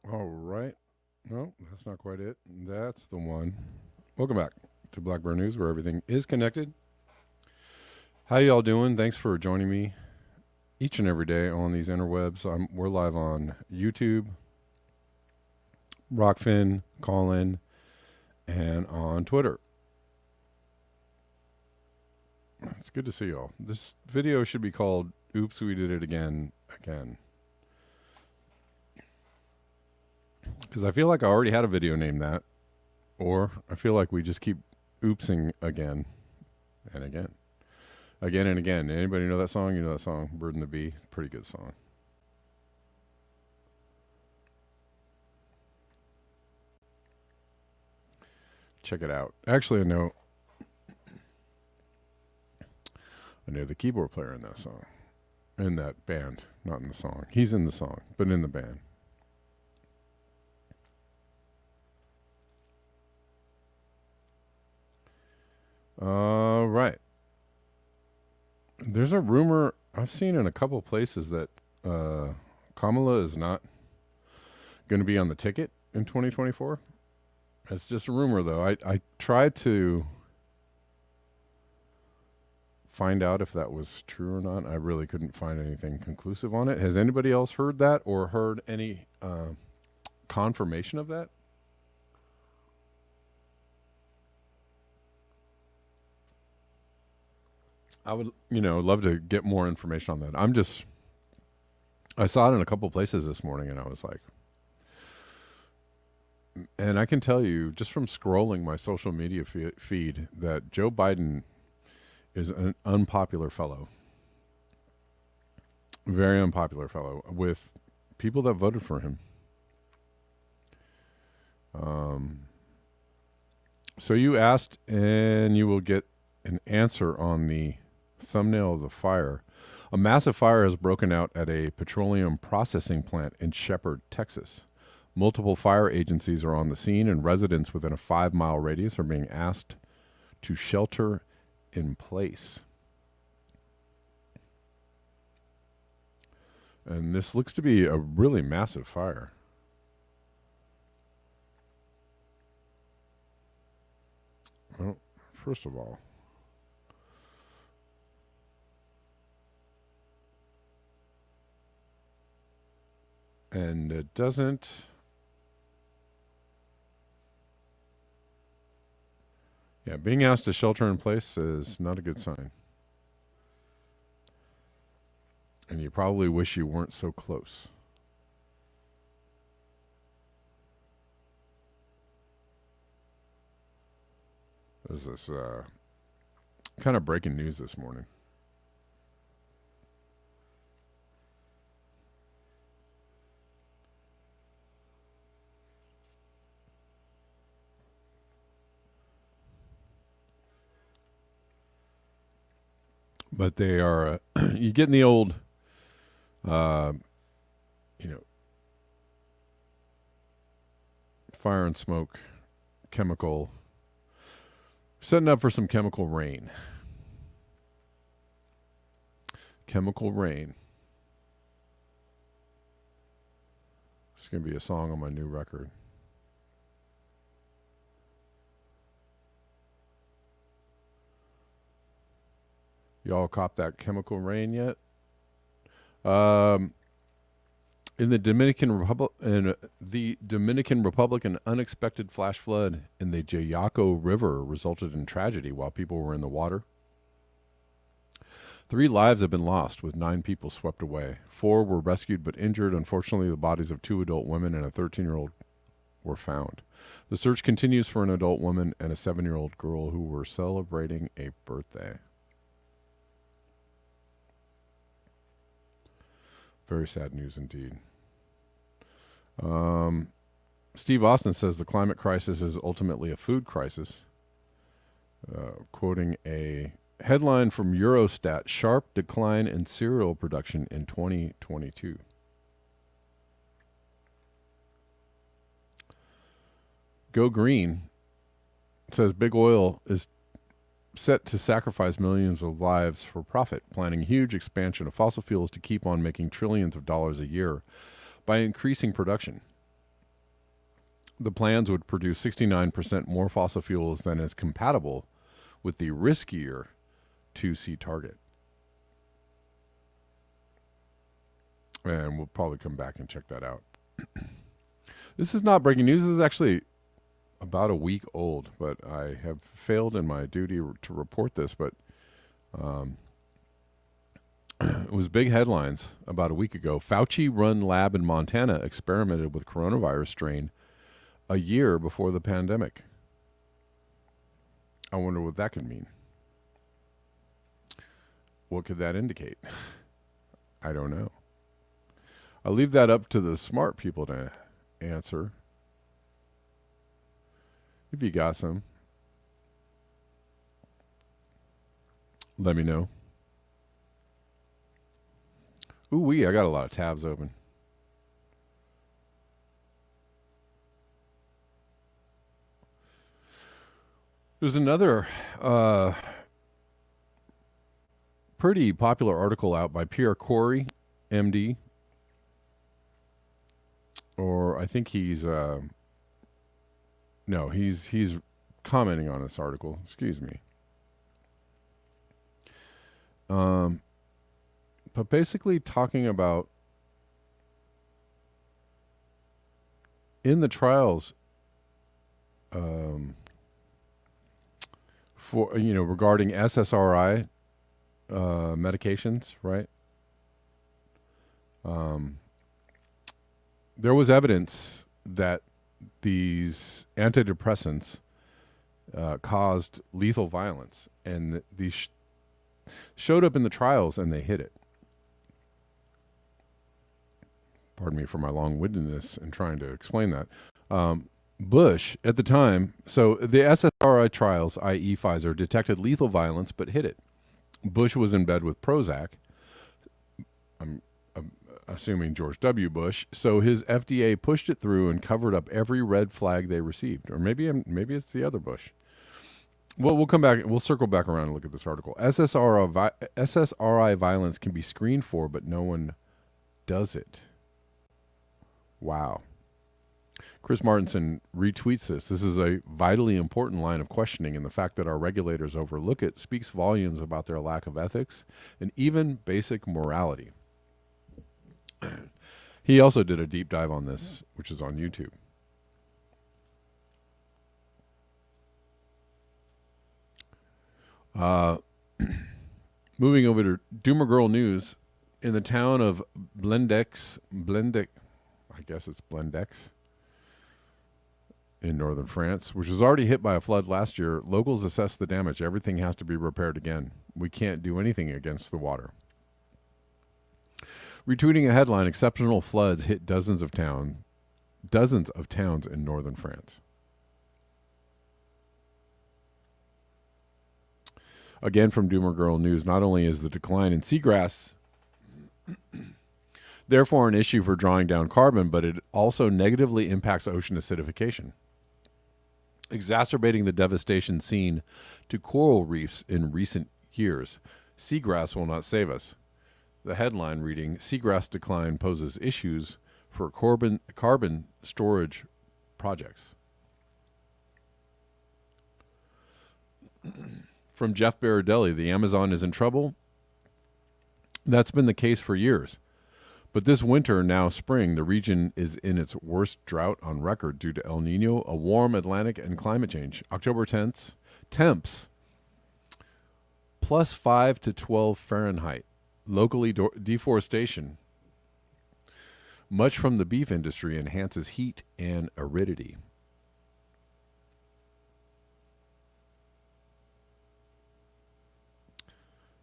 All right. No, that's not quite it. That's the one. Welcome back to Blackburn News, where everything is connected. How y'all doing? Thanks for joining me each and every day on these interwebs. We're live on YouTube, Rockfin, Callin, and on Twitter. It's good to see y'all. This video should be called "Oops, We Did It Again." Because I feel like I already had a video named that, or I feel like we just keep oopsing again and again. Again and again. Anybody know that song? You know that song, Bird and the Bee? Pretty good song. Check it out. Actually, I know the keyboard player in that song. In that band. Not in the song. He's in the song, but in the band. Right. There's a rumor I've seen in a couple places that Kamala is not going to be on the ticket in 2024. It's just a rumor, though. I tried to find out if that was true or not. I really couldn't find anything conclusive on it. Has anybody else heard that or heard any confirmation of that? I would, love to get more information on that. I saw it in a couple places this morning and I was like, and I can tell you just from scrolling my social media feed that Joe Biden is an unpopular fellow. Very unpopular fellow with people that voted for him. So you asked and you will get an answer on the thumbnail of the fire. A massive fire has broken out at a petroleum processing plant in Shepherd, Texas. Multiple fire agencies are on the scene, and residents within a 5-mile radius are being asked to shelter in place. And this looks to be a really massive fire. Well, first of all, and it doesn't. Yeah, being asked to shelter in place is not a good sign. And you probably wish you weren't so close. This is kind of breaking news this morning. But they are, you get in the old, fire and smoke, chemical, setting up for some chemical rain. Chemical Rain. It's going to be a song on my new record. Y'all cop that Chemical Rain yet? In the Dominican Republic, an unexpected flash flood in the Jayaco River resulted in tragedy while people were in the water. 3 lives have been lost, with 9 people swept away. 4 were rescued but injured. Unfortunately, the bodies of 2 adult women and a 13-year-old were found. The search continues for an adult woman and a 7-year-old girl who were celebrating a birthday. Very sad news indeed. Steve Austin says the climate crisis is ultimately a food crisis. Quoting a headline from Eurostat, sharp decline in cereal production in 2022. Go Green says big oil is set to sacrifice millions of lives for profit, planning huge expansion of fossil fuels to keep on making trillions of dollars a year by increasing production. The plans would produce 69% more fossil fuels than is compatible with the riskier 2C target. And we'll probably come back and check that out. This is not breaking news. This is actually about a week old, but I have failed in my duty to report this. But it was big headlines about a week ago. Fauci-run lab in Montana experimented with coronavirus strain a year before the pandemic. I wonder what that could mean. What could that indicate? I don't know. I'll leave that up to the smart people to answer. If you got some, let me know. Ooh-wee, I got a lot of tabs open. There's another pretty popular article out by Pierre Corey, MD. Or I think he's he's commenting on this article. Excuse me. But basically talking about in the trials for regarding SSRI medications, right? There was evidence that these antidepressants caused lethal violence, and these showed up in the trials, and they hid it. Pardon me for my long-windedness in trying to explain that. Bush, at the time, so the SSRI trials, i.e. Pfizer, detected lethal violence but hid it. Bush was in bed with Prozac. I'm assuming George W. Bush. So his FDA pushed it through and covered up every red flag they received. Or maybe it's the other Bush. Well, we'll come back. We'll circle back around and look at this article. SSRI violence can be screened for, but no one does it. Wow. Chris Martenson retweets this. This is a vitally important line of questioning, and the fact that our regulators overlook it speaks volumes about their lack of ethics and even basic morality. He also did a deep dive on this, which is on YouTube. Moving over to Doomer Girl News, in the town of Blendex, I guess it's Blendex, in northern France, which was already hit by a flood last year, locals assess the damage. Everything has to be repaired again. We can't do anything against the water. Retweeting a headline, exceptional floods hit dozens of towns in northern France. Again, from Doomer Girl News, not only is the decline in seagrass therefore an issue for drawing down carbon, but it also negatively impacts ocean acidification, exacerbating the devastation seen to coral reefs in recent years. Seagrass will not save us. The headline reading, Seagrass Decline Poses Issues for Carbon Storage Projects. From Jeff Baradelli, the Amazon is in trouble. That's been the case for years. But this winter, now spring, the region is in its worst drought on record due to El Nino, a warm Atlantic, and climate change. October temps plus 5 to 12 Fahrenheit. Locally, deforestation, much from the beef industry, enhances heat and aridity.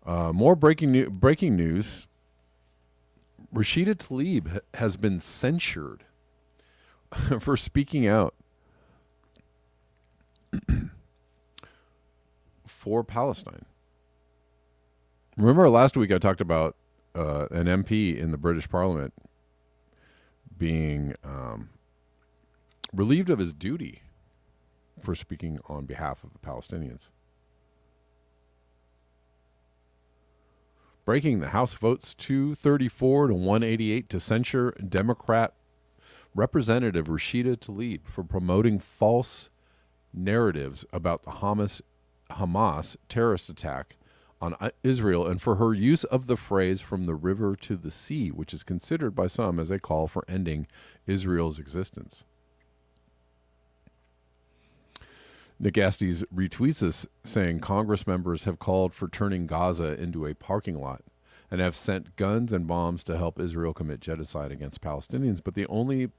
More breaking news. Rashida Tlaib has been censured for speaking out for Palestine. Remember last week I talked about an MP in the British Parliament being relieved of his duty for speaking on behalf of the Palestinians. Breaking, the House votes 234 to 188 to censure Democrat Representative Rashida Tlaib for promoting false narratives about the Hamas terrorist attack on Israel, and for her use of the phrase "from the river to the sea," which is considered by some as a call for ending Israel's existence. Nick Astes retweets this, saying Congress members have called for turning Gaza into a parking lot and have sent guns and bombs to help Israel commit genocide against Palestinians, but the only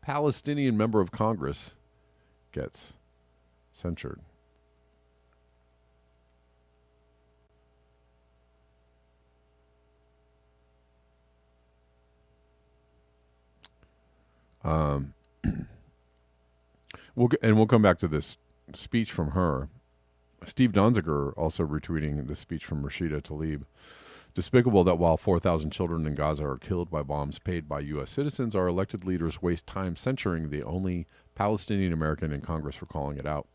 Palestinian member of Congress gets censured. We'll come back to this speech from her. Steve Donziger also retweeting the speech from Rashida Tlaib. Despicable that while 4,000 children in Gaza are killed by bombs paid by U.S. citizens, our elected leaders waste time censuring the only Palestinian American in Congress for calling it out.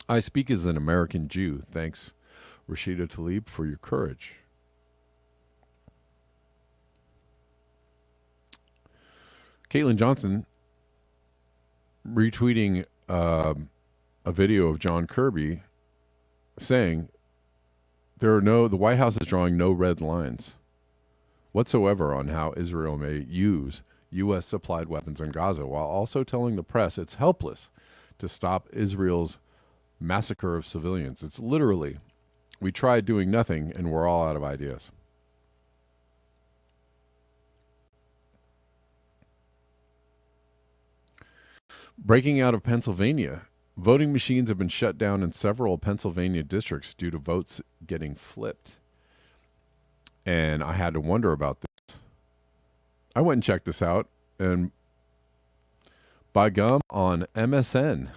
I speak as an American Jew. Thanks, Rashida Tlaib, for your courage. Caitlin Johnson retweeting a video of John Kirby saying the White House is drawing no red lines whatsoever on how Israel may use U.S. supplied weapons in Gaza, while also telling the press it's helpless to stop Israel's massacre of civilians. It's literally, we tried doing nothing and we're all out of ideas. Breaking out of Pennsylvania, voting machines have been shut down in several Pennsylvania districts due to votes getting flipped. And I had to wonder about this. I went and checked this out, and by gum, on MSN.com,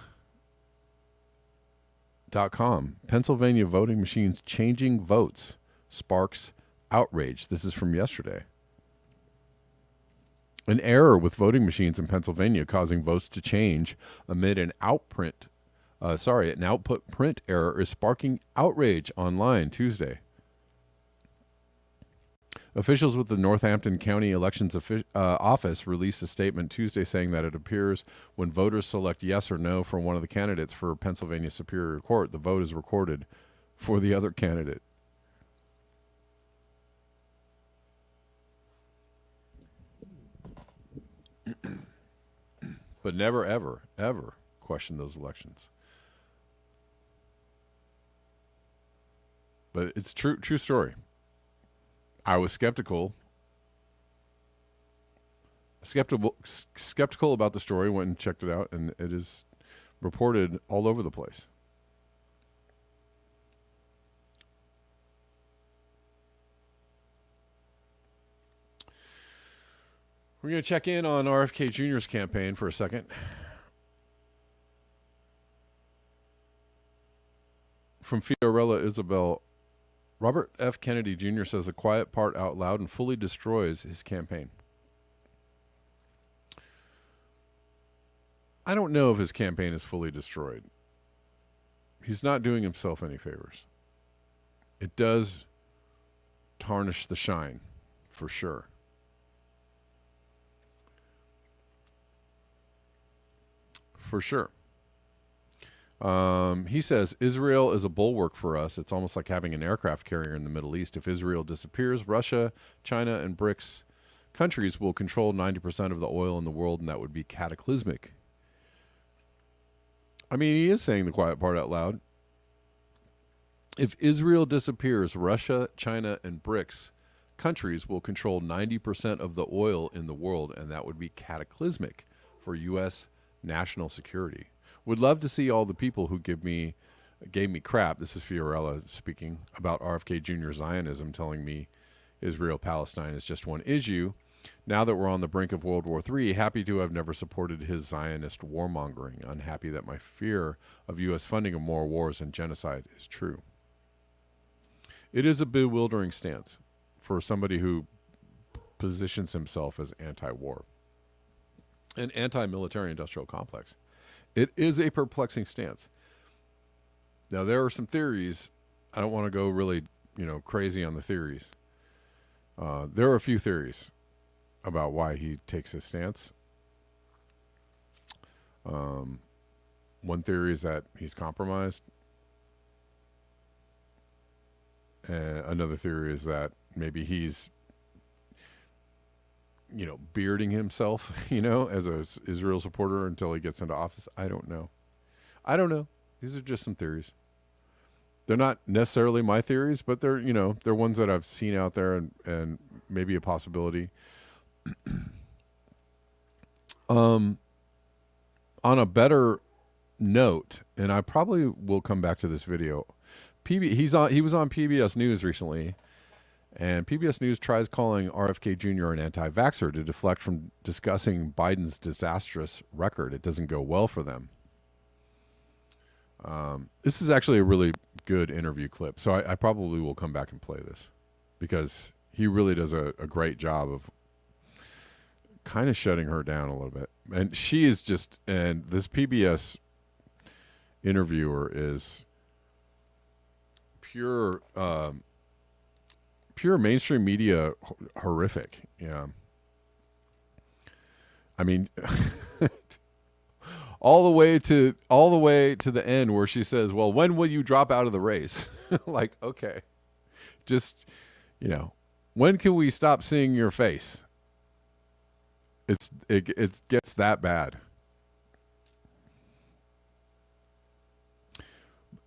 Pennsylvania voting machines changing votes sparks outrage. This is from yesterday. An error with voting machines in Pennsylvania causing votes to change amid an output print error is sparking outrage online Tuesday. Officials with the Northampton County Elections Office released a statement Tuesday saying that it appears when voters select yes or no for one of the candidates for Pennsylvania Superior Court, the vote is recorded for the other candidate. But never, ever, ever question those elections. But it's true story. I was skeptical about the story, went and checked it out, and it is reported all over the place. We're going to check in on RFK Jr.'s campaign for a second. From Fiorella Isabel, Robert F. Kennedy Jr. says the quiet part out loud and fully destroys his campaign. I don't know if his campaign is fully destroyed. He's not doing himself any favors. It does tarnish the shine, for sure. For sure. He says, Israel is a bulwark for us. It's almost like having an aircraft carrier in the Middle East. If Israel disappears, Russia, China, and BRICS countries will control 90% of the oil in the world, and that would be cataclysmic. I mean, he is saying the quiet part out loud. If Israel disappears, Russia, China, and BRICS countries will control 90% of the oil in the world, and that would be cataclysmic for U.S. national security. Would love to see all the people who gave me crap. This is Fiorella speaking about RFK Jr. Zionism, telling me Israel Palestine is just one issue. Now that we're on the brink of World War III, happy to have never supported his Zionist warmongering. Unhappy that my fear of U.S. funding of more wars and genocide is true. It is a bewildering stance for somebody who positions himself as anti-war and anti-military industrial complex. It is a perplexing stance. Now, there are some theories. I don't want to go really, crazy on the theories. There are a few theories about why he takes this stance. One theory is that he's compromised. Another theory is that maybe he's, bearding himself, as a Israel supporter until he gets into office. I don't know. These are just some theories. They're not necessarily my theories, but they're ones that I've seen out there and maybe a possibility. On a better note, and I probably will come back to this video. He was on PBS News recently, and PBS News tries calling RFK Jr. an anti-vaxxer to deflect from discussing Biden's disastrous record. It doesn't go well for them. This is actually a really good interview clip, so I probably will come back and play this because he really does a great job of kind of shutting her down a little bit. And she is just, and this PBS interviewer is pure mainstream media horrific. Yeah. I mean, all the way to the end where she says, "Well, when will you drop out of the race?" Like, okay, just, when can we stop seeing your face? It gets that bad.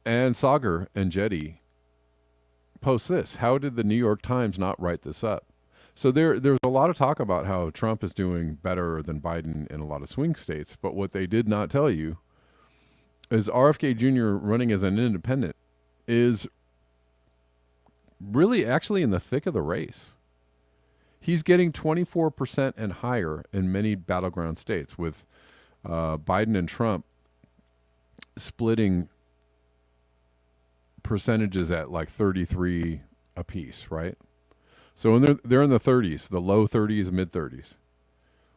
And Sagar and Jetty post this. How did the New York Times not write this up? So there's a lot of talk about how Trump is doing better than Biden in a lot of swing states, but what they did not tell you is RFK Jr. running as an independent is really actually in the thick of the race. He's getting 24% and higher in many battleground states, with Biden and Trump splitting percentages at like 33 apiece, right? So they're in the 30s, the low 30s, mid 30s,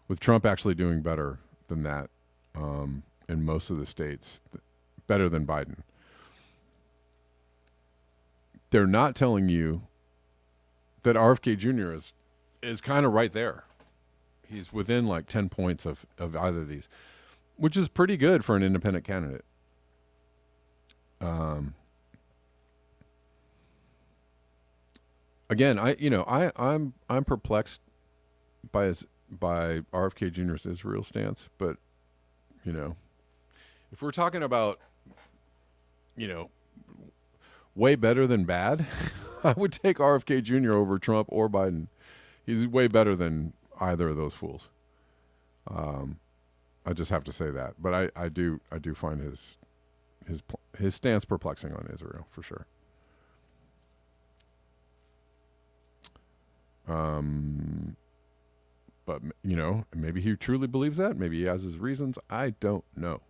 with Trump actually doing better than that in most of the states, better than Biden. They're not telling you that RFK Jr. is kind of right there. He's within like 10 points of either of these, which is pretty good for an independent candidate. Again, I'm perplexed by RFK Jr.'s Israel stance, but if we're talking about way better than bad, I would take RFK Jr. over Trump or Biden. He's way better than either of those fools. I just have to say that, but I do find his stance perplexing on Israel for sure. But maybe he truly believes that. Maybe he has his reasons. I don't know.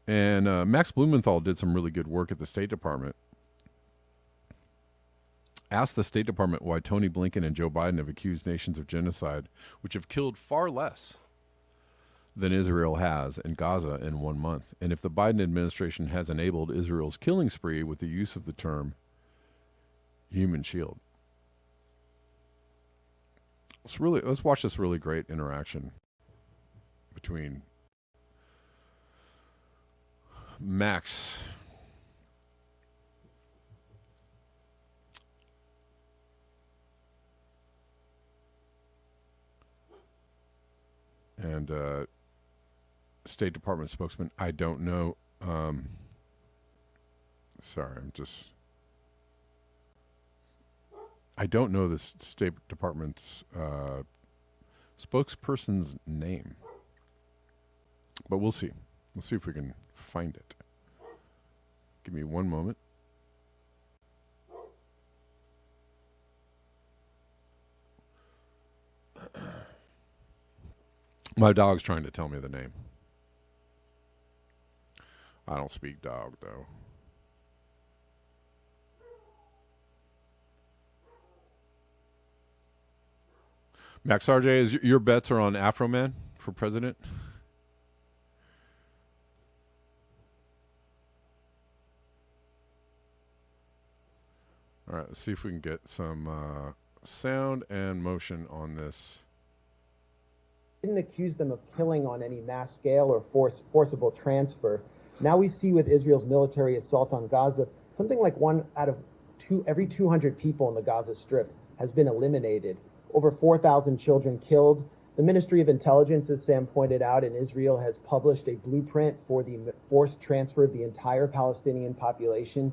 And Max Blumenthal did some really good work at the State Department. Asked the State Department why Tony Blinken and Joe Biden have accused nations of genocide, which have killed far less than Israel has in Gaza in 1 month, and if the Biden administration has enabled Israel's killing spree with the use of the term human shield. Let's watch this really great interaction between Max and State Department spokesman. I don't know. Sorry, I don't know this State Department's spokesperson's name, but we'll see. We'll see if we can find it. Give me one moment. My dog's trying to tell me the name. I don't speak dog, though. Max RJ, your bets are on Afroman for president? All right, let's see if we can get some sound and motion on this. Didn't accuse them of killing on any mass scale or forcible transfer. Now we see with Israel's military assault on Gaza, something like every 200 people in the Gaza Strip has been eliminated. Over 4,000 children killed. The Ministry of Intelligence, as Sam pointed out, in Israel has published a blueprint for the forced transfer of the entire Palestinian population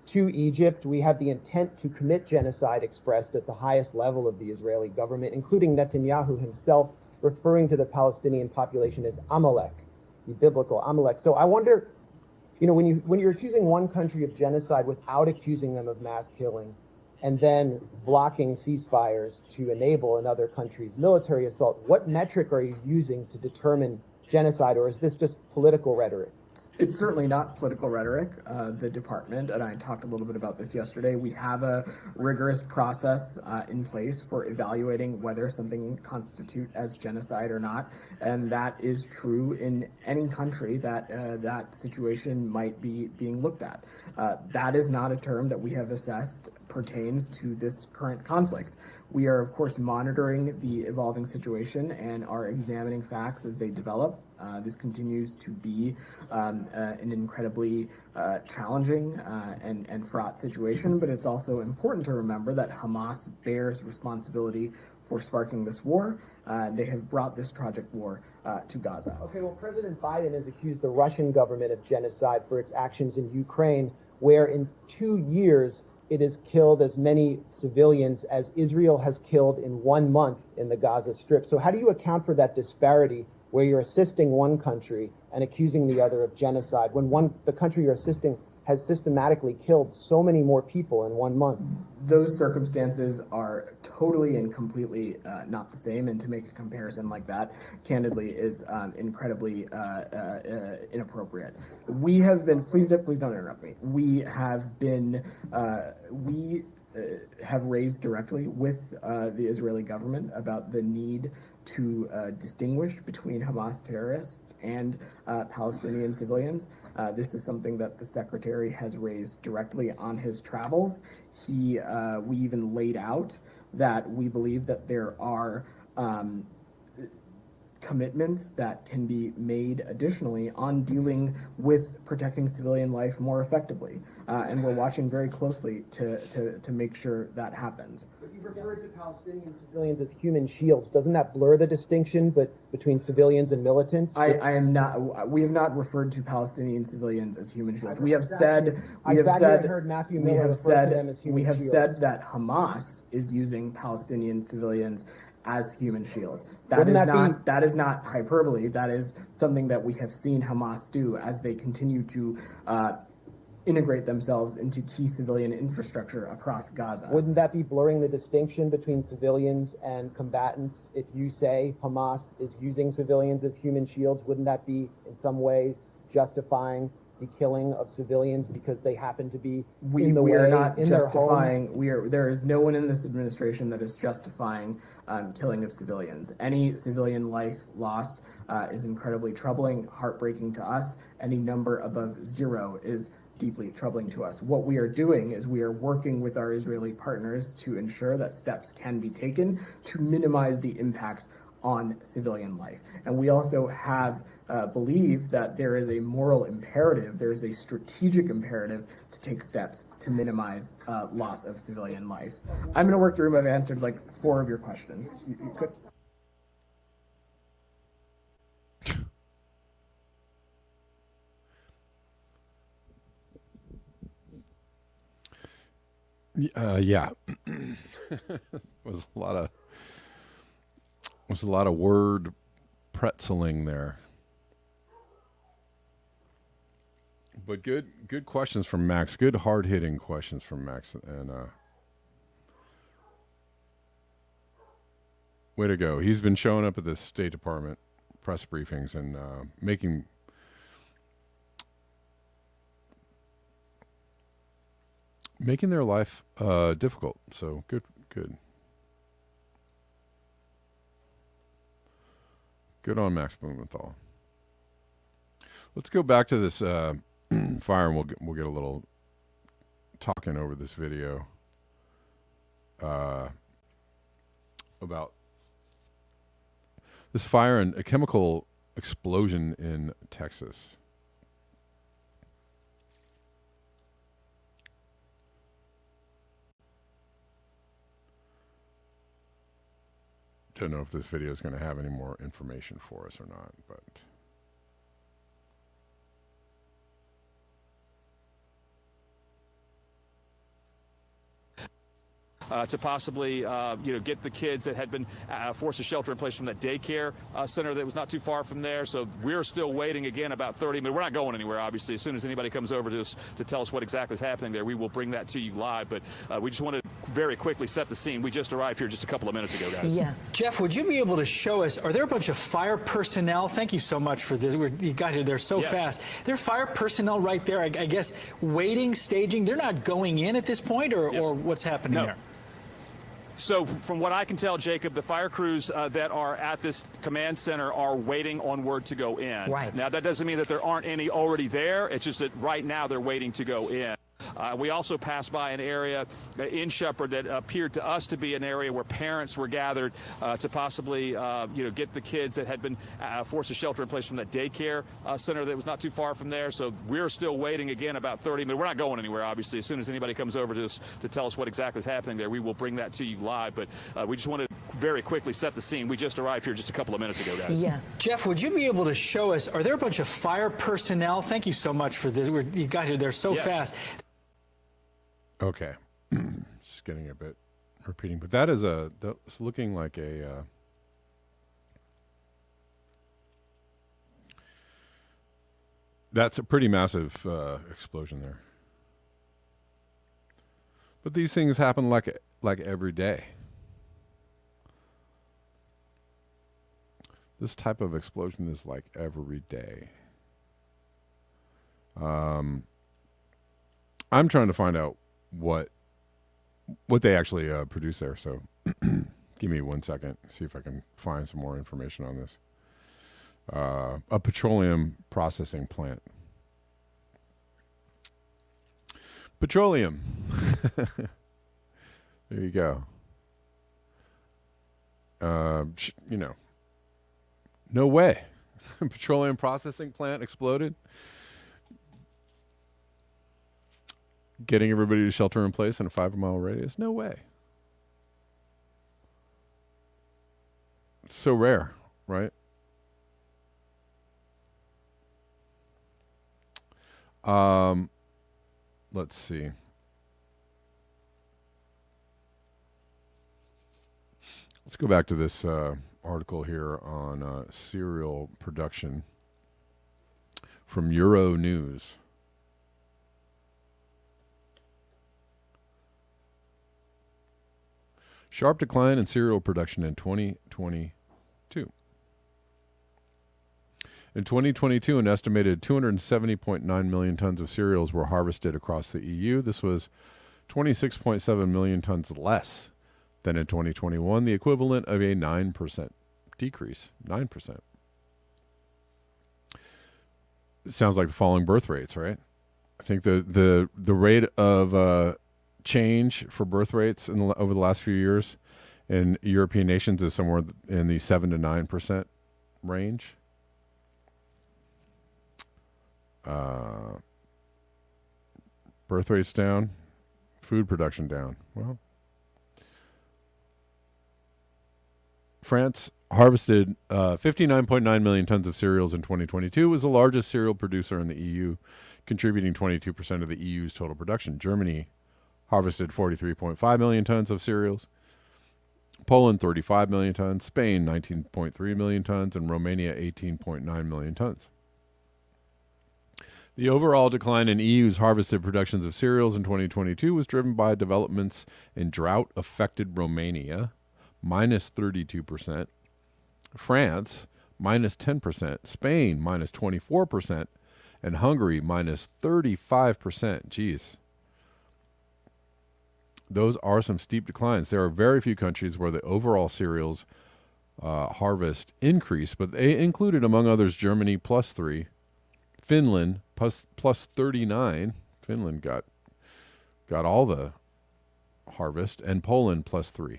to Egypt. We have the intent to commit genocide expressed at the highest level of the Israeli government, including Netanyahu himself referring to the Palestinian population as Amalek, the biblical Amalek. So I wonder, when you're accusing one country of genocide without accusing them of mass killing, and then blocking ceasefires to enable another country's military assault, what metric are you using to determine genocide, or is this just political rhetoric? It's certainly not political rhetoric. The department, and I talked a little bit about this yesterday, we have a rigorous process in place for evaluating whether something constitutes as genocide or not, and that is true in any country that that situation might be being looked at. That is not a term that we have assessed pertains to this current conflict. We are, of course, monitoring the evolving situation and are examining facts as they develop. This continues to be an incredibly challenging and fraught situation, but it's also important to remember that Hamas bears responsibility for sparking this war. They have brought this Project War to Gaza. Okay, well, President Biden has accused the Russian government of genocide for its actions in Ukraine, where in 2 years, it has killed as many civilians as Israel has killed in 1 month in the Gaza Strip. So how do you account for that disparity where you're assisting one country and accusing the other of genocide when the country you're assisting has systematically killed so many more people in 1 month? Those circumstances are totally and completely not the same, and to make a comparison like that, candidly, is incredibly inappropriate. We have been, please don't interrupt me. We have been, have raised directly with the Israeli government about the need to distinguish between Hamas terrorists and Palestinian civilians. This is something that the secretary has raised directly on his travels. We even laid out that we believe that there are commitments that can be made additionally on dealing with protecting civilian life more effectively. And we're watching very closely to make sure that happens. But you've referred to Palestinian civilians as human shields. Doesn't that blur the distinction between civilians and militants? We have not referred to Palestinian civilians as human shields. We have said that Hamas is using Palestinian civilians as human shields. That is not hyperbole. That is something that we have seen Hamas do as they continue to integrate themselves into key civilian infrastructure across Gaza. Wouldn't that be blurring the distinction between civilians and combatants? If you say Hamas is using civilians as human shields, wouldn't that be in some ways justifying the killing of civilians because they happen to be in the way, in their homes? There is no one in this administration that is justifying killing of civilians. Any civilian life loss is incredibly troubling, heartbreaking to us. Any number above 0 is deeply troubling to us. What we are doing is we are working with our Israeli partners to ensure that steps can be taken to minimize the impact on civilian life. And we also have believed that there is a moral imperative, there is a strategic imperative to take steps to minimize loss of civilian life. I'm going to work through them. I've answered like 4 of your questions. You could. Yeah. was a lot of word pretzeling there. But good questions from Max. Good hard hitting questions from Max, and way to go. He's been showing up at the State Department press briefings and making their life difficult. So good. Good on Max Blumenthal. Let's go back to this fire, and we'll get a little talking over this video about this fire and a chemical explosion in Texas. Don't know if this video is going to have any more information for us or not, but to possibly, get the kids that had been forced to shelter in place from that daycare center that was not too far from there. So we're still waiting again about 30 minutes. We're not going anywhere, obviously. As soon as anybody comes over to us to tell us what exactly is happening there, we will bring that to you live. But we just want to very quickly set the scene. We just arrived here just a couple of minutes ago, guys. Yeah. Jeff, would you be able to show us, are there a bunch of fire personnel? Thank you so much for this. You got here there so Yes. fast. There are fire personnel right there, I guess, waiting, staging. They're not going in at this point, or, Yes. or what's happening No. there? So from what I can tell, Jacob, the fire crews that are at this command center are waiting on word to go in. Right. Now, that doesn't mean that there aren't any already there. It's just that right now they're waiting to go in. We also passed by an area in Shepherd that appeared to us to be an area where parents were gathered to possibly, get the kids that had been forced to shelter in place from that daycare center that was not too far from there. So we're still waiting again about 30 minutes. We're not going anywhere, obviously. As soon as anybody comes over to us to tell us what exactly is happening there, we will bring that to you live. But we just want to very quickly set the scene. We just arrived here just a couple of minutes ago, guys. Yeah. Jeff, would you be able to show us, are there a bunch of fire personnel? Thank you so much for this. You got here there so Yes. fast. okay. Just getting a bit repeating, but that's looking like a that's a pretty massive explosion there. But these things happen like every day. This type of explosion is like every day. I'm trying to find out what they actually produce there. So give me 1 second, see if I can find some more information on this. A petroleum processing plant. Petroleum. There you go. No way. Petroleum processing plant exploded. Getting everybody to shelter in place in a 5-mile radius? No way. It's so rare, right? Let's see. Let's go back to this article here on cereal production from Euro News. Sharp decline in cereal production in 2022. In 2022, an estimated 270.9 million tons of cereals were harvested across the EU. This was 26.7 million tons less than in 2021, the equivalent of a 9% decrease. 9%. It sounds like the falling birth rates, right? I think the rate of change for birth rates over the last few years in European nations is somewhere in the 7 to 9% range. Birth rates down, food production down. Well, France harvested 59.9 million tons of cereals in 2022, was the largest cereal producer in the EU, contributing 22% of the EU's total production. Germany harvested 43.5 million tons of cereals. Poland, 35 million tons. Spain, 19.3 million tons. And Romania, 18.9 million tons. The overall decline in EU's harvested productions of cereals in 2022 was driven by developments in drought-affected Romania, minus 32%, France, minus 10%, Spain, minus 24%, and Hungary, minus 35%. Jeez. Those are some steep declines. There are very few countries where the overall cereals harvest increased, but they included, among others, Germany, plus 3, Finland, plus 39. Finland got all the harvest, and Poland, plus 3%.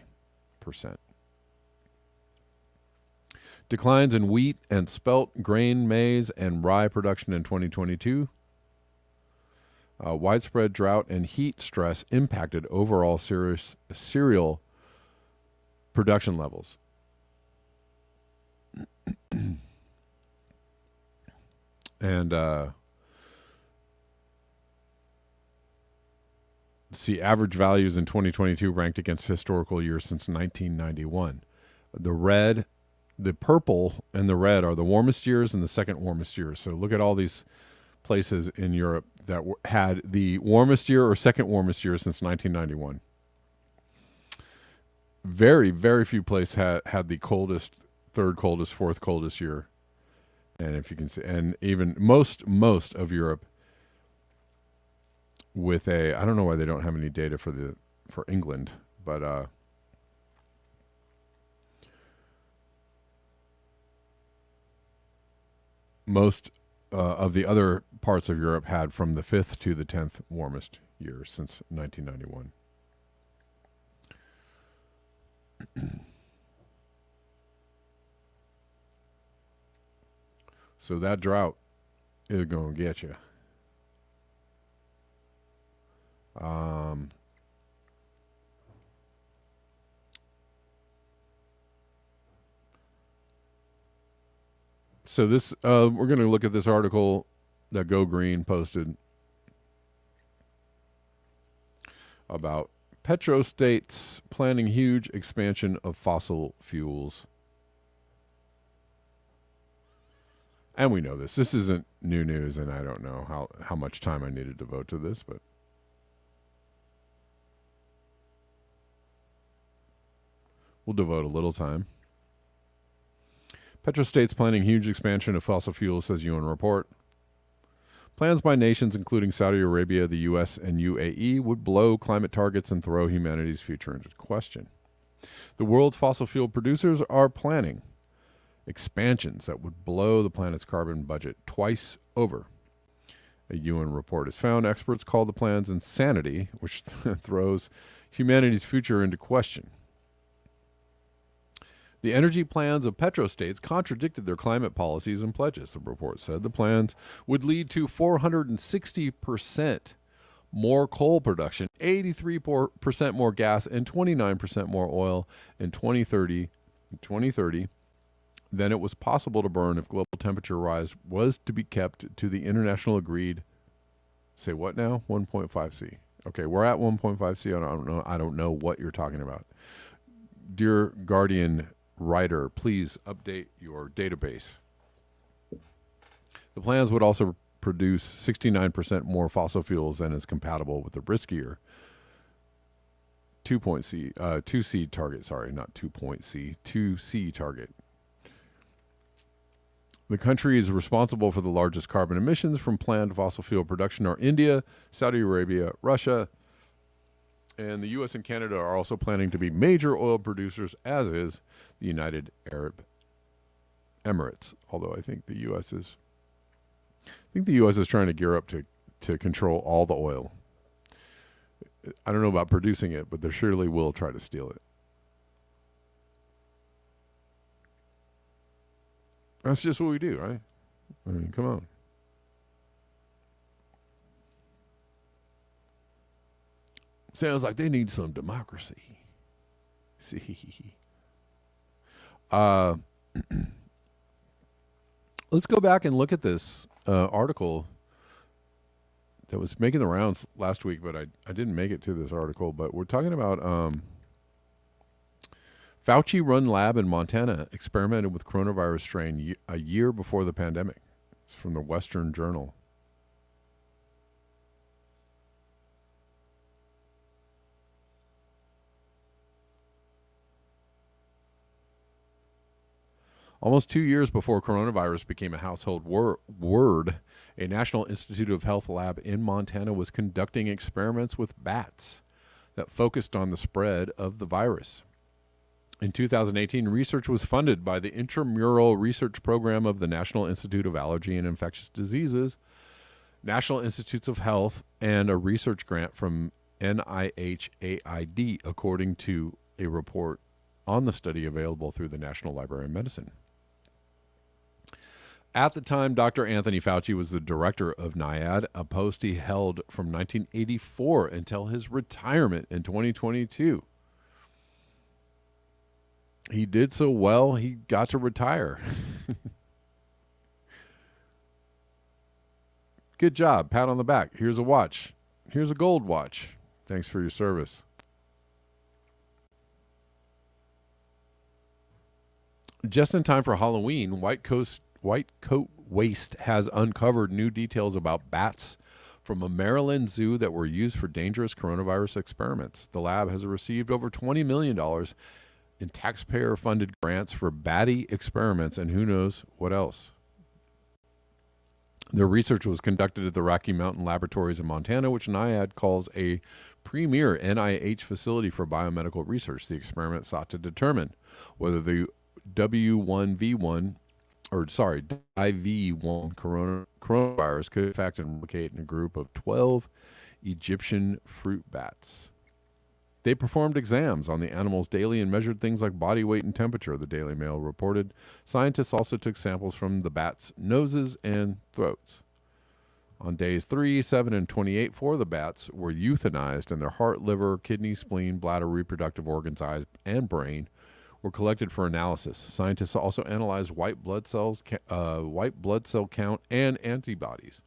Declines in wheat and spelt, grain, maize, and rye production in 2022. Widespread drought and heat stress impacted overall cereal production levels. And see, average values in 2022 ranked against historical years since 1991. The purple and the red are the warmest years and the second warmest years. So look at all these places in Europe that had the warmest year or second warmest year since 1991. Very, very few places had the coldest, third coldest, fourth coldest year. And if you can see, and even most of Europe with I don't know why they don't have any data for England, but most of the other parts of Europe had from the 5th to the 10th warmest years since 1991. So that drought is going to get you. So this, we're going to look at this article that Go Green posted about petrostates planning huge expansion of fossil fuels. And we know this. This isn't new news, and I don't know how much time I need to devote to this, but we'll devote a little time. Petrostates planning huge expansion of fossil fuels, says UN report. Plans by nations including Saudi Arabia, the U.S., and UAE would blow climate targets and throw humanity's future into question. The world's fossil fuel producers are planning expansions that would blow the planet's carbon budget twice over. A UN report has found experts call the plans insanity, which throws humanity's future into question. The energy plans of petrostates contradicted their climate policies and pledges, the report said. The plans would lead to 460% more coal production, 83% more gas, and 29% more oil in 2030 than it was possible to burn if global temperature rise was to be kept to the international agreed, say what now? 1.5 C. Okay, we're at 1.5 C. I don't know what you're talking about. Dear Guardian writer, please update your database. The plans would also produce 69% more fossil fuels than is compatible with the riskier 2C target. Sorry, not 2.C, 2C target. The countries responsible for the largest carbon emissions from planned fossil fuel production are India, Saudi Arabia, Russia, and the U.S. and Canada are also planning to be major oil producers, as is the United Arab Emirates. Although I think the U.S. is trying to gear up to control all the oil. I don't know about producing it, but they surely will try to steal it. That's just what we do, right? I mean, come on. Sounds like they need some democracy. See. Let's go back and look at this article that was making the rounds last week, but I didn't make it to this article. But we're talking about Fauci-run lab in Montana experimented with coronavirus strain a year before the pandemic. It's from the Western Journal. Almost 2 years before coronavirus became a household word, a National Institute of Health lab in Montana was conducting experiments with bats that focused on the spread of the virus. In 2018, research was funded by the Intramural Research Program of the National Institute of Allergy and Infectious Diseases, National Institutes of Health, and a research grant from NIHAID, according to a report on the study available through the National Library of Medicine. At the time, Dr. Anthony Fauci was the director of NIAID, a post he held from 1984 until his retirement in 2022. He did so well, he got to retire. Good job. Pat on the back. Here's a watch. Here's a gold watch. Thanks for your service. Just in time for Halloween, White Coat Waste has uncovered new details about bats from a Maryland zoo that were used for dangerous coronavirus experiments. The lab has received over $20 million in taxpayer-funded grants for batty experiments and who knows what else. Their research was conducted at the Rocky Mountain Laboratories in Montana, which NIAID calls a premier NIH facility for biomedical research. The experiment sought to determine whether the IV1 coronavirus could in fact replicate in a group of 12 Egyptian fruit bats. They performed exams on the animals daily and measured things like body weight and temperature, the Daily Mail reported. Scientists also took samples from the bats' noses and throats. On days 3, 7, and 28, 4 of the bats were euthanized, and their heart, liver, kidney, spleen, bladder, reproductive organs, eyes, and brain were collected for analysis. Scientists also analyzed white blood cell count, and antibodies.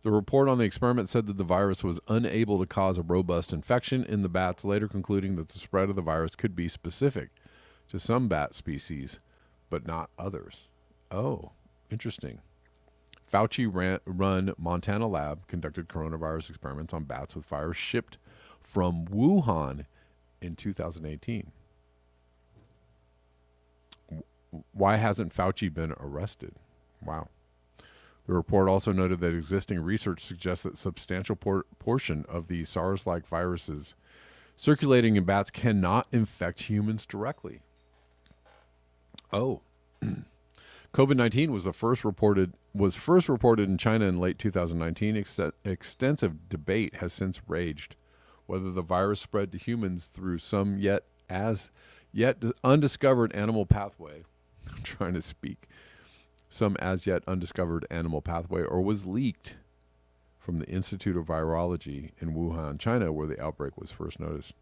The report on the experiment said that the virus was unable to cause a robust infection in the bats, later concluding that the spread of the virus could be specific to some bat species, but not others. Oh, interesting. Fauci-run Montana lab conducted coronavirus experiments on bats with virus shipped from Wuhan in 2018. Why hasn't Fauci been arrested? Wow. The report also noted that existing research suggests that substantial portion of the SARS-like viruses circulating in bats cannot infect humans directly. Oh. COVID-19 was first reported in China in late 2019. Extensive debate has since raged whether the virus spread to humans through some yet undiscovered animal pathway. I'm trying to speak. Some as yet undiscovered animal pathway, or was leaked from the Institute of Virology in Wuhan, China, where the outbreak was first noticed.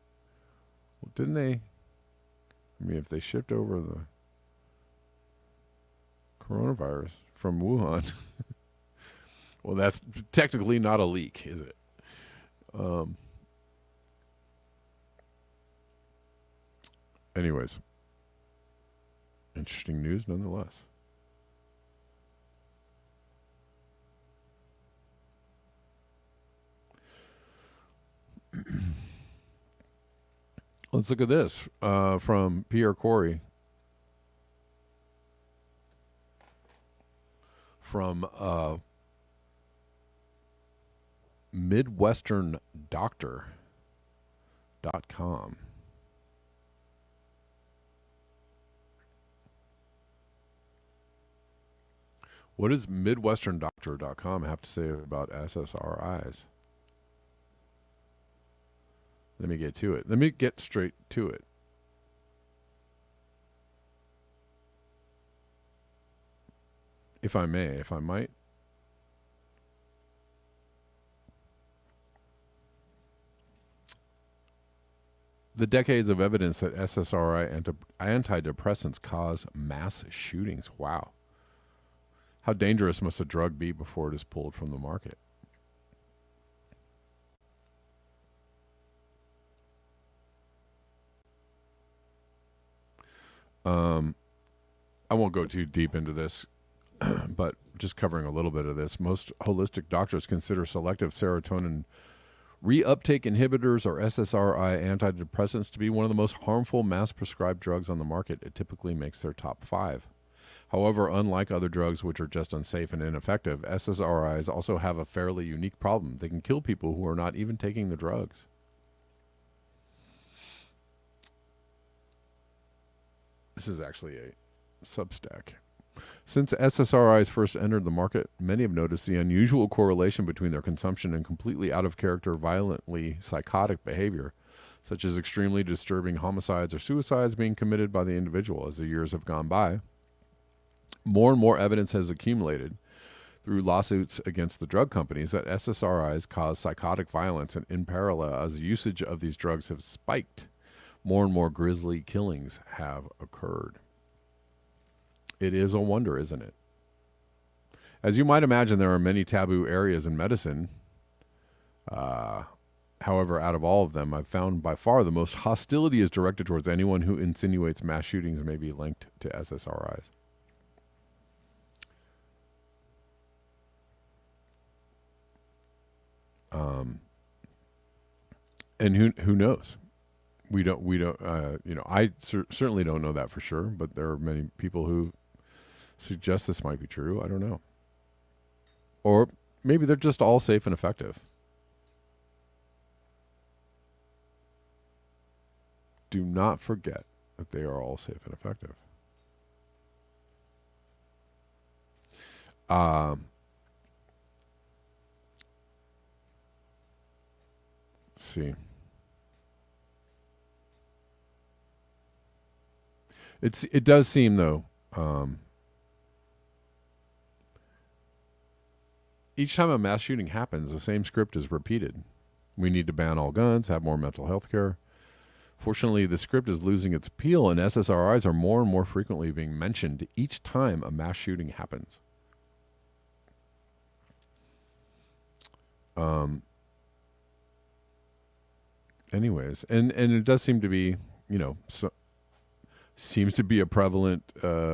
Well, didn't they? I mean, if they shipped over the coronavirus from Wuhan, well, that's technically not a leak, is it? Anyways, interesting news nonetheless. Let's look at this from Pierre Corey from MidwesternDoctor.com. What does MidwesternDoctor.com have to say about SSRIs? Let me get to it. Let me get straight to it. If I might. The decades of evidence that SSRI antidepressants cause mass shootings. Wow. How dangerous must a drug be before it is pulled from the market? I won't go too deep into this, but just covering a little bit of this. Most holistic doctors consider selective serotonin reuptake inhibitors, or SSRI antidepressants, to be one of the most harmful mass-prescribed drugs on the market. It typically makes their top 5. However, unlike other drugs which are just unsafe and ineffective, SSRIs also have a fairly unique problem. They can kill people who are not even taking the drugs. This is actually a Substack. Since SSRIs first entered the market, many have noticed the unusual correlation between their consumption and completely out-of-character, violently psychotic behavior, such as extremely disturbing homicides or suicides being committed by the individual. As the years have gone by, more and more evidence has accumulated through lawsuits against the drug companies that SSRIs cause psychotic violence, and in parallel, as the usage of these drugs have spiked, more and more grisly killings have occurred. It is a wonder, isn't it? As you might imagine, there are many taboo areas in medicine. However, out of all of them, I've found by far the most hostility is directed towards anyone who insinuates mass shootings may be linked to SSRIs. And who knows? We don't. I certainly don't know that for sure. But there are many people who suggest this might be true. I don't know. Or maybe they're just all safe and effective. Do not forget that they are all safe and effective. Let's see. It does seem, though, each time a mass shooting happens, the same script is repeated. We need to ban all guns, have more mental health care. Fortunately, the script is losing its appeal, and SSRIs are more and more frequently being mentioned each time a mass shooting happens. Anyways, and it does seem to be, seems to be a prevalent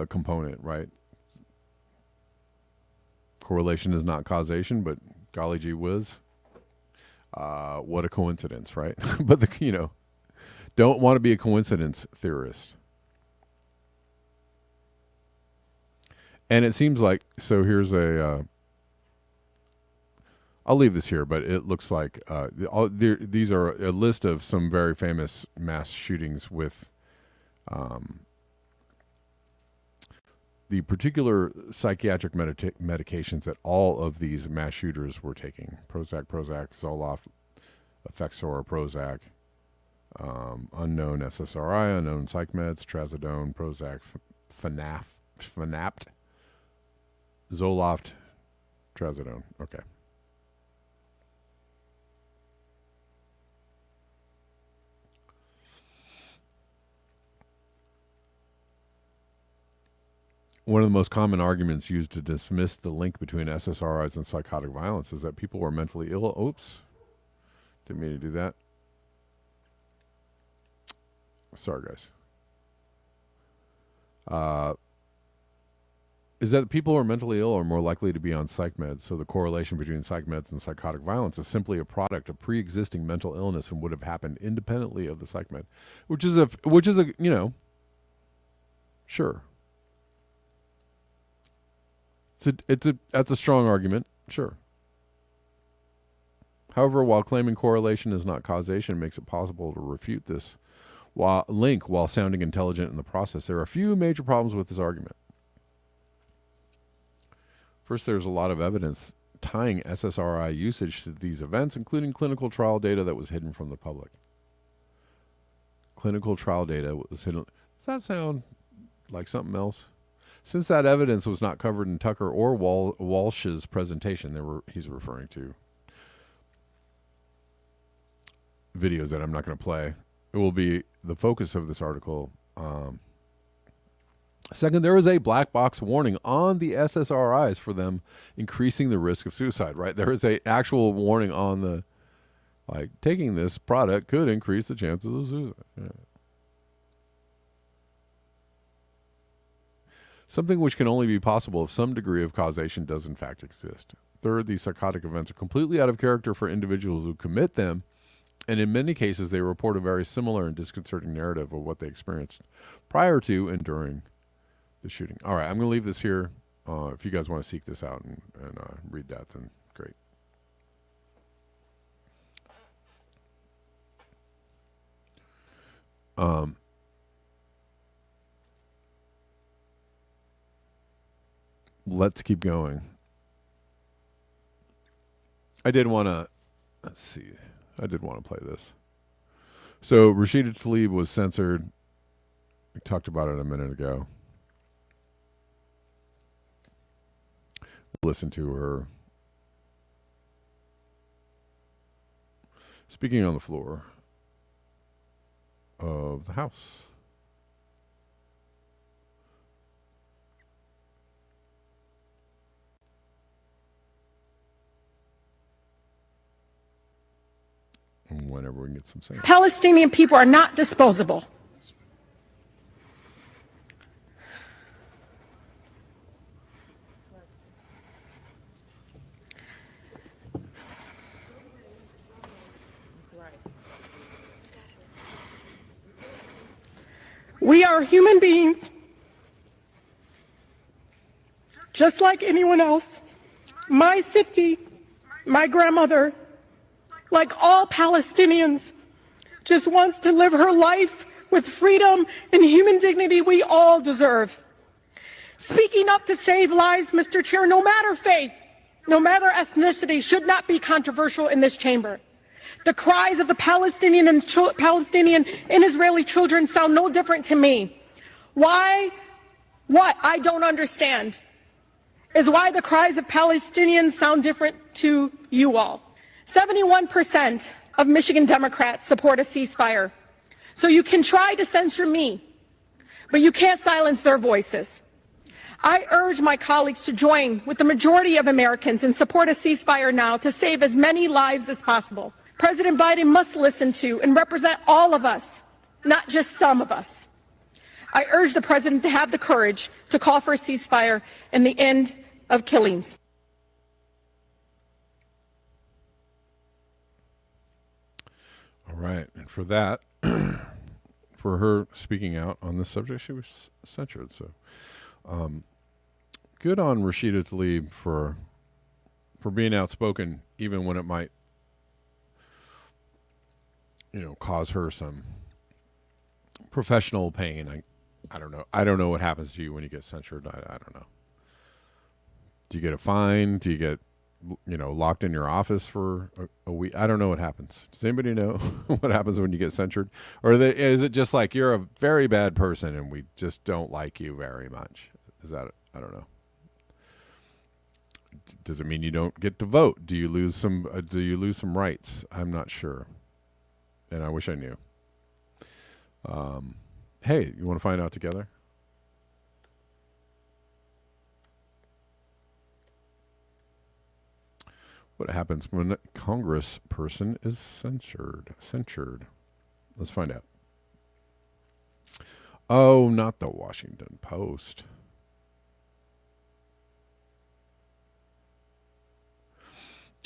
component, right? Correlation is not causation, but golly gee whiz, what a coincidence, right? But don't want to be a coincidence theorist. And it seems like, so here's I'll leave this here, but it looks like these are a list of some very famous mass shootings with the particular psychiatric medications that all of these mass shooters were taking. Prozac, Zoloft, Effexor, Prozac, unknown SSRI, unknown psych meds, Trazodone, Prozac, Fanapt, Zoloft, Trazodone. Okay. One of the most common arguments used to dismiss the link between SSRIs and psychotic violence is that people were mentally ill. Oops. Didn't mean to do that. Sorry, guys. Is that people who are mentally ill are more likely to be on psych meds, so the correlation between psych meds and psychotic violence is simply a product of pre-existing mental illness and would have happened independently of the psych med, which is a sure. That's a strong argument, sure. However, while claiming correlation is not causation, it makes it possible to refute this link while sounding intelligent in the process. There are a few major problems with this argument. First, there's a lot of evidence tying SSRI usage to these events, including clinical trial data that was hidden from the public. Clinical trial data was hidden. Does that sound like something else? Since that evidence was not covered in Tucker or Walsh's presentation, he's referring to videos that I'm not going to play. It will be the focus of this article. Second, there is a black box warning on the SSRIs for them increasing the risk of suicide, right? There is a actual warning on the, like, taking this product could increase the chances of suicide. Yeah. Something which can only be possible if some degree of causation does in fact exist. Third, these psychotic events are completely out of character for individuals who commit them, and in many cases they report a very similar and disconcerting narrative of what they experienced prior to and during the shooting. All right, I'm going to leave this here. If you guys want to seek this out and read that, then great. Let's keep going. I did want to, let's see, I did want to play this. So Rashida Tlaib was censored. We talked about it a minute ago. Listen to her speaking on the floor of the House. Whenever we can get some sense. Palestinian people are not disposable. We are human beings, just like anyone else. My city, my grandmother, like all Palestinians, just wants to live her life with freedom and human dignity we all deserve. Speaking up to save lives, Mr. Chair, no matter faith, no matter ethnicity, should not be controversial in this chamber. The cries of the Palestinian and Israeli children sound no different to me. Why? What I don't understand is why the cries of Palestinians sound different to you all. 71% of Michigan Democrats support a ceasefire. So you can try to censor me, but you can't silence their voices. I urge my colleagues to join with the majority of Americans and support a ceasefire now to save as many lives as possible. President Biden must listen to and represent all of us, not just some of us. I urge the president to have the courage to call for a ceasefire and the end of killings. All right. And for that, for her speaking out on this subject, she was censured. So good on Rashida Tlaib for being outspoken, even when it might, cause her some professional pain. I don't know. I don't know what happens to you when you get censored. I don't know. Do you get a fine? Do you get, locked in your office for a week? I don't know what happens. Does anybody know what happens when you get censored? Or is it just like you're a very bad person and we just don't like you very much? Is that, I don't know. Does it mean you don't get to vote? Do you lose some rights? I'm not sure. And I wish I knew. Hey, you want to find out together? What happens when a congressperson is censured? Let's find out. Oh, not the Washington Post.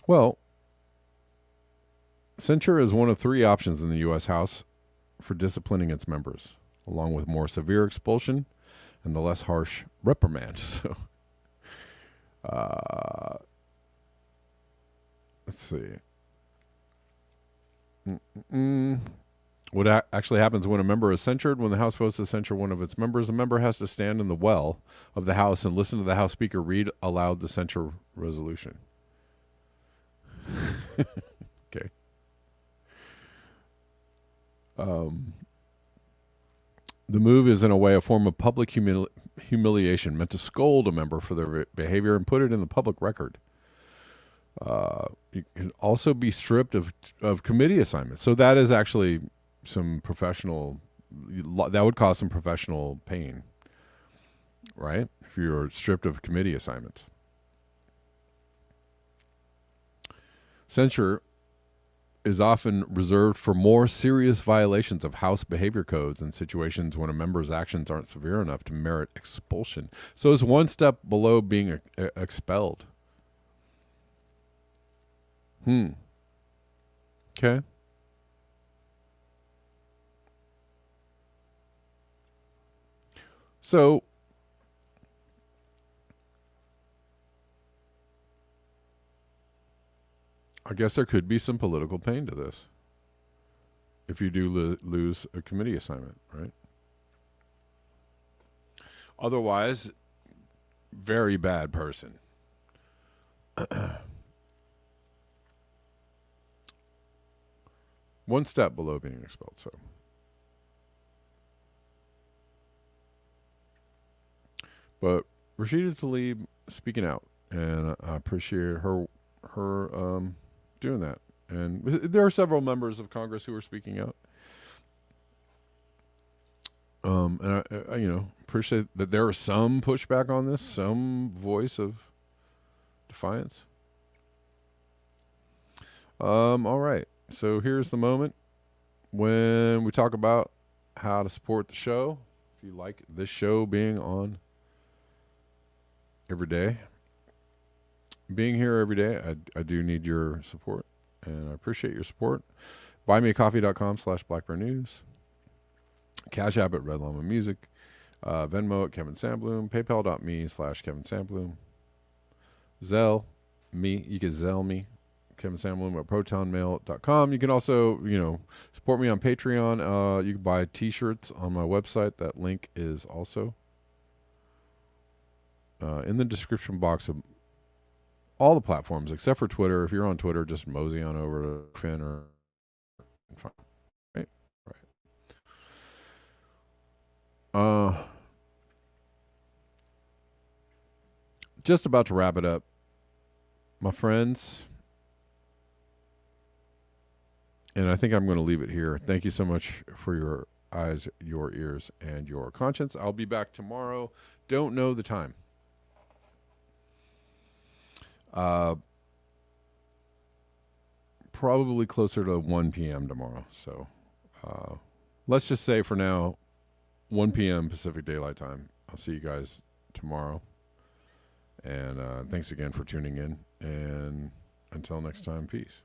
Well, censure is one of 3 options in the U.S. House for disciplining its members, along with more severe expulsion and the less harsh reprimand. So, let's see. What actually happens when a member is censured? When the House votes to censure one of its members, the member has to stand in the well of the House and listen to the House Speaker read aloud the censure resolution. Okay. The move is, in a way, a form of public humiliation meant to scold a member for their behavior and put it in the public record. You can also be stripped of committee assignments. So that is actually some professional, that would cause some professional pain. right? If you're stripped of committee assignments. Censure is often reserved for more serious violations of House behavior codes in situations when a member's actions aren't severe enough to merit expulsion. So it's one step below being expelled. Okay. So I guess there could be some political pain to this if you do lose a committee assignment, right? Otherwise, very bad person. One step below being expelled, so. But Rashida Tlaib speaking out, and I appreciate her doing that. And there are several members of Congress who are speaking out. And I appreciate that there is some pushback on this, some voice of defiance. All right. So here's the moment when we talk about how to support the show. If you like this show being on every day, being here every day, I do need your support, and I appreciate your support. BuyMeACoffee.com/BlackBearNews. Cash App at Red Llama Music. Venmo at Kevin Sandbloom. PayPal.me/Kevin Sandbloom. Zelle me. You can Zelle me. Kevin Sandbloom at ProtonMail.com. You can also, support me on Patreon. You can buy t-shirts on my website. That link is also in the description box of all the platforms except for Twitter. If you're on Twitter, just mosey on over to Finn or right. Just about to wrap it up, my friends. And I think I'm going to leave it here. Thank you so much for your eyes, your ears, and your conscience. I'll be back tomorrow. Don't know the time. Probably closer to 1 p.m. tomorrow. So let's just say for now, 1 p.m. Pacific Daylight Time. I'll see you guys tomorrow. And thanks again for tuning in. And until next time, peace.